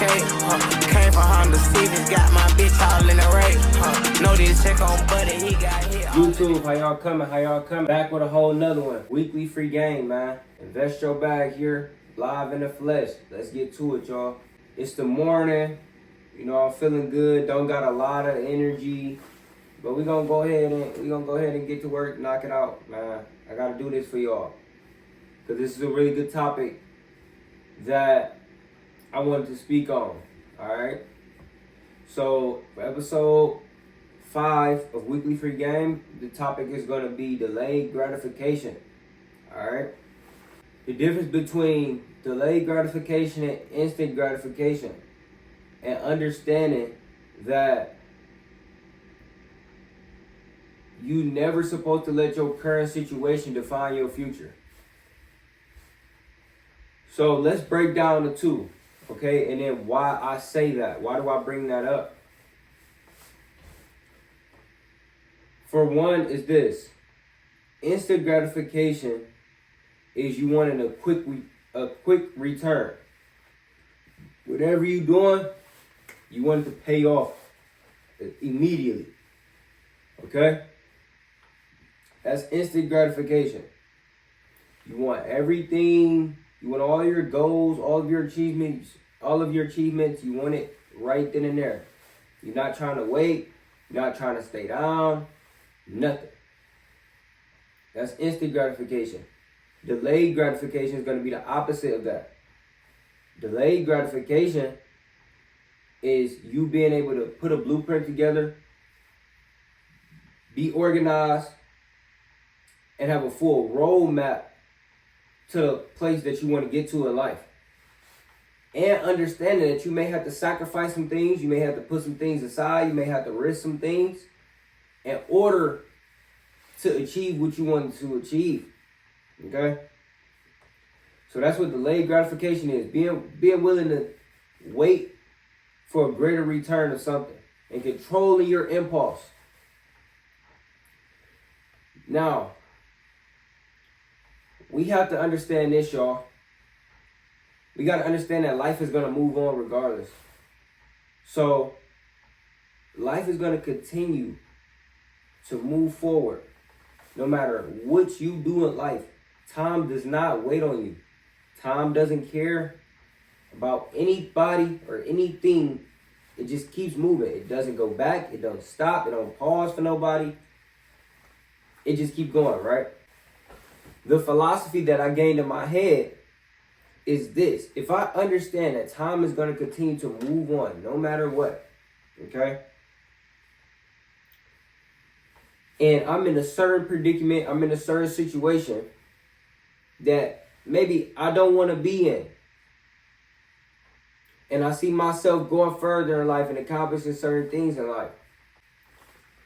escape. Came from Honda Civics, got my bitch all in the rape. Know this check on Buddy, he got hit. YouTube, how y'all coming? How y'all coming? Back with a whole nother one. Weekly free game, man. Invest your bag here, live in the flesh. Let's get to it, y'all. It's the morning. You know, I'm feeling good. Don't got a lot of energy. But we're gonna go ahead and get to work, knock it out, man. I gotta do this for y'all. Cause this is a really good topic that I wanted to speak on. Alright? So for episode 5 of Weekly Free Game, the topic is gonna be delayed gratification. Alright? The difference between delayed gratification and instant gratification, and understanding that you never supposed to let your current situation define your future. So let's break down the two, okay? And then why I say that. Why do I bring that up? For one is this. Instant gratification is you wanting a quick return. Whatever you're doing, you want it to pay off immediately. Okay? That's instant gratification. You want everything, you want all your goals, all of your achievements, you want it right then and there. You're not trying to wait, you're not trying to stay down, nothing. That's instant gratification. Delayed gratification is going to be the opposite of that. Delayed gratification is you being able to put a blueprint together, be organized, and have a full roadmap to the place that you want to get to in life. And understanding that you may have to sacrifice some things, you may have to put some things aside, you may have to risk some things in order to achieve what you want to achieve. Okay? So that's what delayed gratification is. Being willing to wait for a greater return of something and controlling your impulse. Now, we have to understand this, y'all. We got to understand that life is going to move on regardless. So, life is going to continue to move forward. No matter what you do in life, time does not wait on you. Time doesn't care about anybody or anything. It just keeps moving. It doesn't go back. It don't stop. It don't pause for nobody. It just keeps going, right? The philosophy that I gained in my head is this. If I understand that time is going to continue to move on no matter what, okay? And I'm in a certain predicament, I'm in a certain situation that maybe I don't want to be in. And I see myself going further in life and accomplishing certain things in life.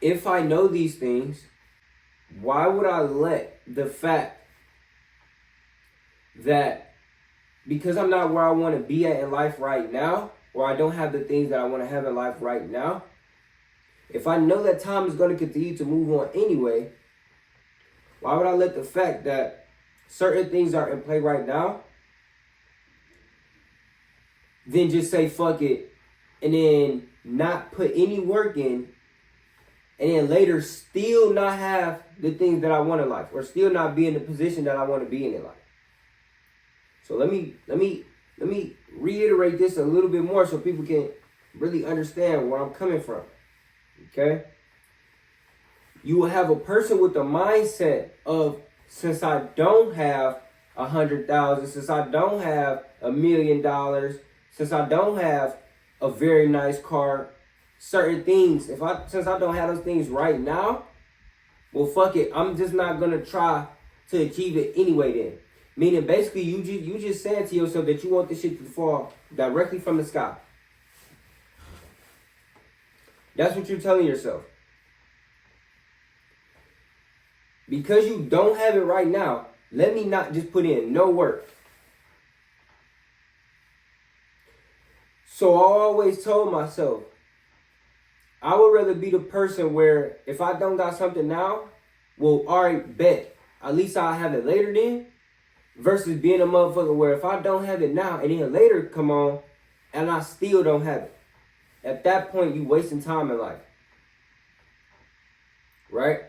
If I know these things, why would I let the fact that because I'm not where I want to be at in life right now, or I don't have the things that I want to have in life right now, if I know that time is going to continue to move on anyway, why would I let the fact that certain things are in play right now, then just say fuck it, and then not put any work in, and then later still not have the things that I want in life, or still not be in the position that I want to be in life. So let me reiterate this a little bit more so people can really understand where I'm coming from. Okay? You will have a person with the mindset of, since I don't have 100,000, since I don't have $1 million, since I don't have a very nice car, certain things, since I don't have those things right now, well, fuck it, I'm just not gonna try to achieve it anyway then. Meaning basically you just saying to yourself that you want this shit to fall directly from the sky. That's what you're telling yourself. Because you don't have it right now, let me not just put in no work. So I always told myself, I would rather be the person where if I don't got something now, well, all right, bet. At least I'll have it later then. Versus being a motherfucker where if I don't have it now and then later come on, and I still don't have it. At that point, you wasting time in life. Right?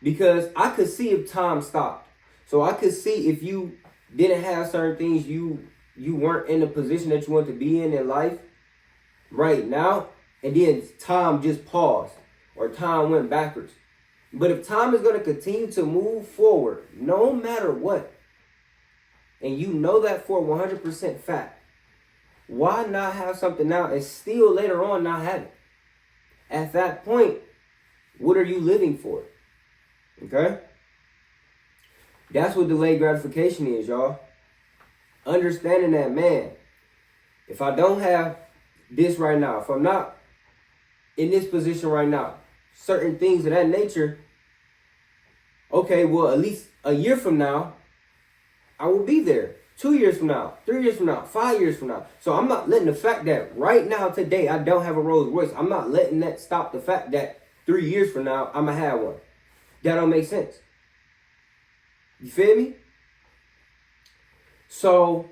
Because I could see if time stopped. So I could see if you didn't have certain things, you weren't in the position that you want to be in life right now, and then time just paused or time went backwards. But if time is going to continue to move forward, no matter what, and you know that for 100% fact, why not have something now and still later on not have it? At that point, what are you living for? Okay? That's what delayed gratification is, y'all. Understanding that, man, if I don't have this right now, if I'm not in this position right now, certain things of that nature, okay, well, at least a year from now, I will be there. 2 years from now, 3 years from now, 5 years from now. So I'm not letting the fact that right now, today, I don't have a Rolls Royce, I'm not letting that stop the fact that 3 years from now, I'm going to have one. That don't make sense. You feel me? So,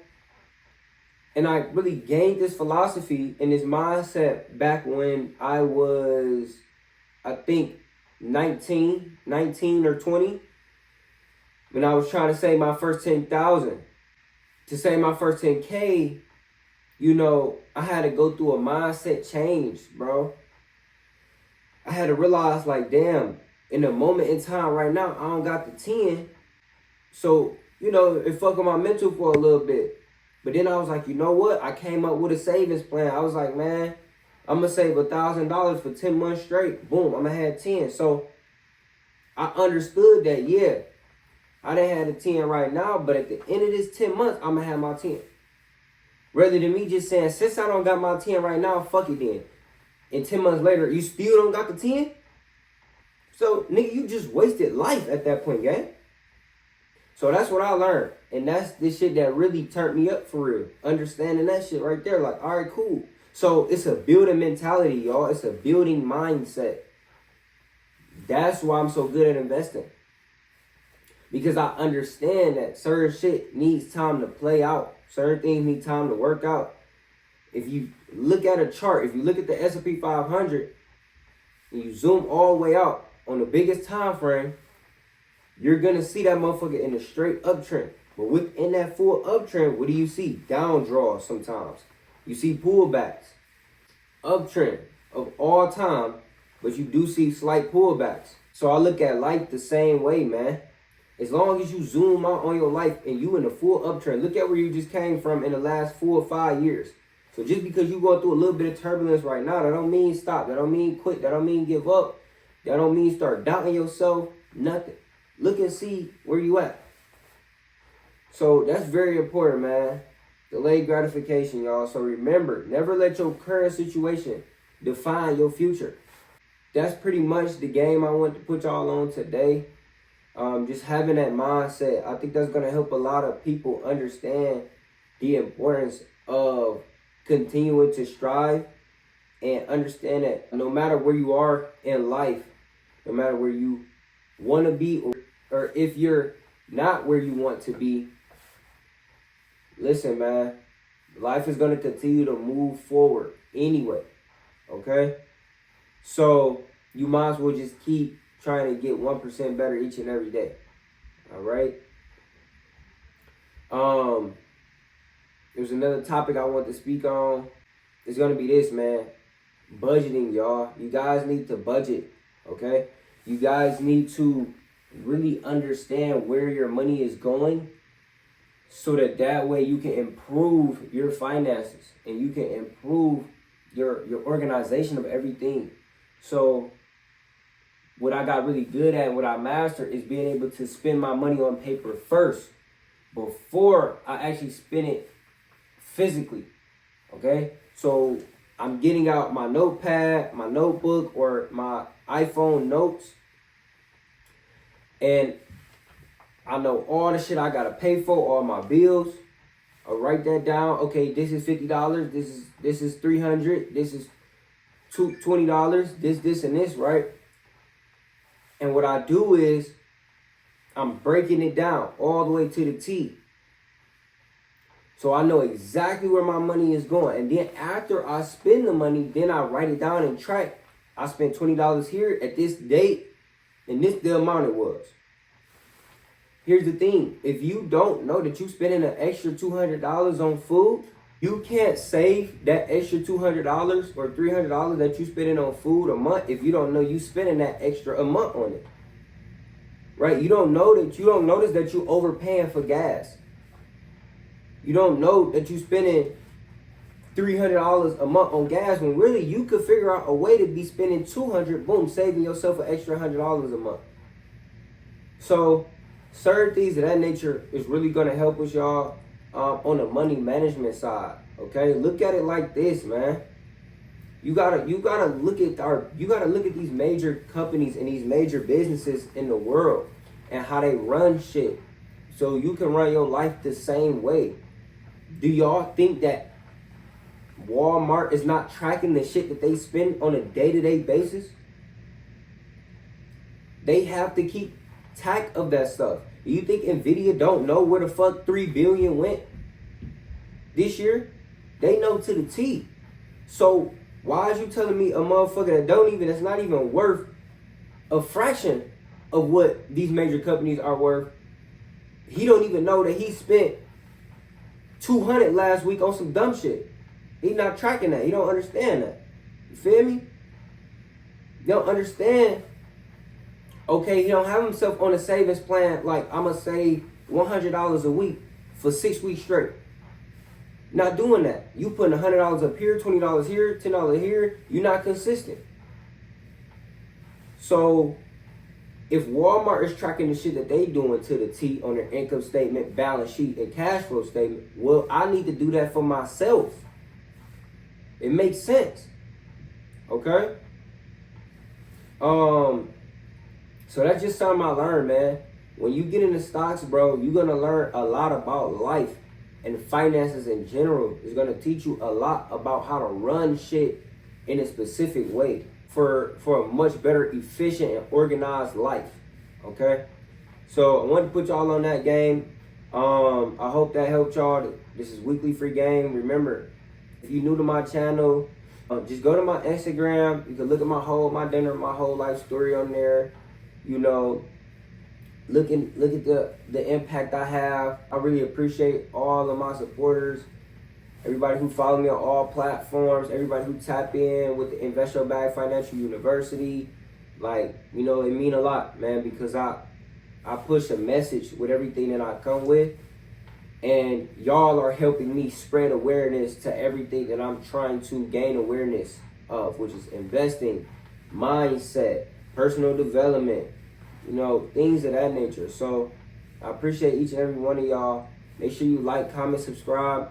and I really gained this philosophy and this mindset back when I was, I think, 19 or 20. When I was trying to save my first 10,000. To save my first 10K, you know, I had to go through a mindset change, bro. I had to realize, like, damn, in the moment in time right now, I don't got the 10. So, you know, it fucked with my mental for a little bit. But then I was like, you know what? I came up with a savings plan. I was like, man, I'm going to save $1,000 for 10 months straight. Boom, I'm going to have 10. So I understood that, yeah, I didn't have the 10 right now, but at the end of this 10 months, I'm going to have my 10. Rather than me just saying, since I don't got my 10 right now, fuck it then. And 10 months later, you still don't got the 10? So, nigga, you just wasted life at that point, gang. So that's what I learned. And that's the shit that really turned me up for real. Understanding that shit right there. Like, all right, cool. So it's a building mentality, y'all. It's a building mindset. That's why I'm so good at investing. Because I understand that certain shit needs time to play out. Certain things need time to work out. If you look at a chart, if you look at the S&P 500, and you zoom all the way out on the biggest time frame, you're going to see that motherfucker in a straight uptrend. But within that full uptrend, what do you see? Down draws sometimes. You see pullbacks. Uptrend of all time, but you do see slight pullbacks. So I look at life the same way, man. As long as you zoom out on your life and you in the full uptrend, look at where you just came from in the last 4 or 5 years. So just because you go through a little bit of turbulence right now, that don't mean stop. That don't mean quit. That don't mean give up. That don't mean start doubting yourself. Nothing. Look and see where you at. So that's very important, man. Delayed gratification, y'all. So remember, never let your current situation define your future. That's pretty much the game I want to put y'all on today. Just having that mindset. I think that's going to help a lot of people understand the importance of continuing to strive and understand that no matter where you are in life, no matter where you want to be or if you're not where you want to be, listen, man, life is going to continue to move forward anyway, okay? So you might as well just keep trying to get 1% better each and every day, all right? There's another topic I want to speak on. It's going to be this, man. Budgeting, y'all. You guys need to budget, okay? You guys need to really understand where your money is going so that way you can improve your finances and you can improve your organization of everything. So what I got really good at and what I mastered is being able to spend my money on paper first before I actually spend it physically, okay? So I'm getting out my notepad, my notebook, or my iPhone notes, and I know all the shit I gotta pay for, all my bills. I'll write that down. Okay, this is $50. This is $300. This is $20. This, and this, right? And what I do is I'm breaking it down all the way to the T. So I know exactly where my money is going. And then after I spend the money, then I write it down and track. I spent $20 here at this date, and this the amount it was. Here's the thing. If you don't know that you're spending an extra $200 on food, you can't save that extra $200 or $300 that you're spending on food a month if you don't know you spending that extra a month on it. Right? You don't notice that you're overpaying for gas. You don't know that you're spending $300 a month on gas when really you could figure out a way to be spending $200, boom, saving yourself an extra $100 a month. So certain things of that nature is really gonna help us, y'all, on the money management side. Okay, look at it like this, man. You gotta look at these major companies and these major businesses in the world and how they run shit, so you can run your life the same way. Do y'all think that Walmart is not tracking the shit that they spend on a day-to-day basis? They have to keep track of that stuff. Do you think Nvidia don't know where the fuck $3 billion went this year? They know to the T. So why is you telling me a motherfucker that's not even worth a fraction of what these major companies are worth? He don't even know that he spent $200 last week on some dumb shit. He's not tracking that. He don't understand that. You feel me? You don't understand. Okay, he don't have himself on a savings plan like I'm going to save $100 a week for 6 weeks straight. Not doing that. You putting $100 up here, $20 here, $10 here. You're not consistent. So if Walmart is tracking the shit that they doing to the T on their income statement, balance sheet, and cash flow statement, well, I need to do that for myself. It makes sense. Okay? So that's just something I learned, man. When you get into stocks, bro, you're gonna learn a lot about life and finances in general. It's gonna teach you a lot about how to run shit in a specific way for a much better, efficient, and organized life. Okay? So I wanted to put y'all on that game. I hope that helped y'all. This is weekly free game. Remember, if you're new to my channel, just go to my Instagram. You can look at my whole life story on there. You know, look at the impact I have. I really appreciate all of my supporters, everybody who follow me on all platforms, everybody who tap in with the Invest Your Bag Financial University. Like, you know, it mean a lot, man, because I push a message with everything that I come with, and y'all are helping me spread awareness to everything that I'm trying to gain awareness of, which is investing, mindset, personal development, you know, things of that nature. So I appreciate each and every one of y'all. Make sure you like, comment, subscribe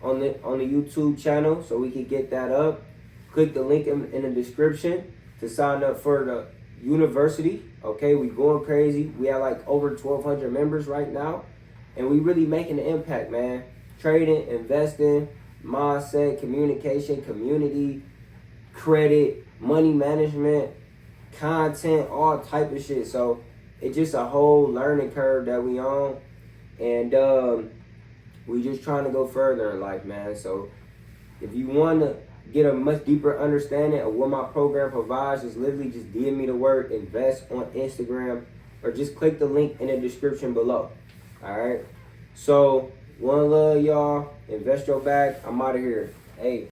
on the YouTube channel so we can get that up. Click the link in the description to sign up for the university. Okay, we going crazy. We have like over 1,200 members right now, and we really making an impact, man. Trading, investing, mindset, communication, community, credit, money management, content, all type of shit. So it's just a whole learning curve that we on, and we just trying to go further in life, man. So if you want to get a much deeper understanding of what my program provides, just literally just DM me the word invest on Instagram, or just click the link in the description below. All right, so one love, y'all. Invest your bag. I'm out of here. Hey.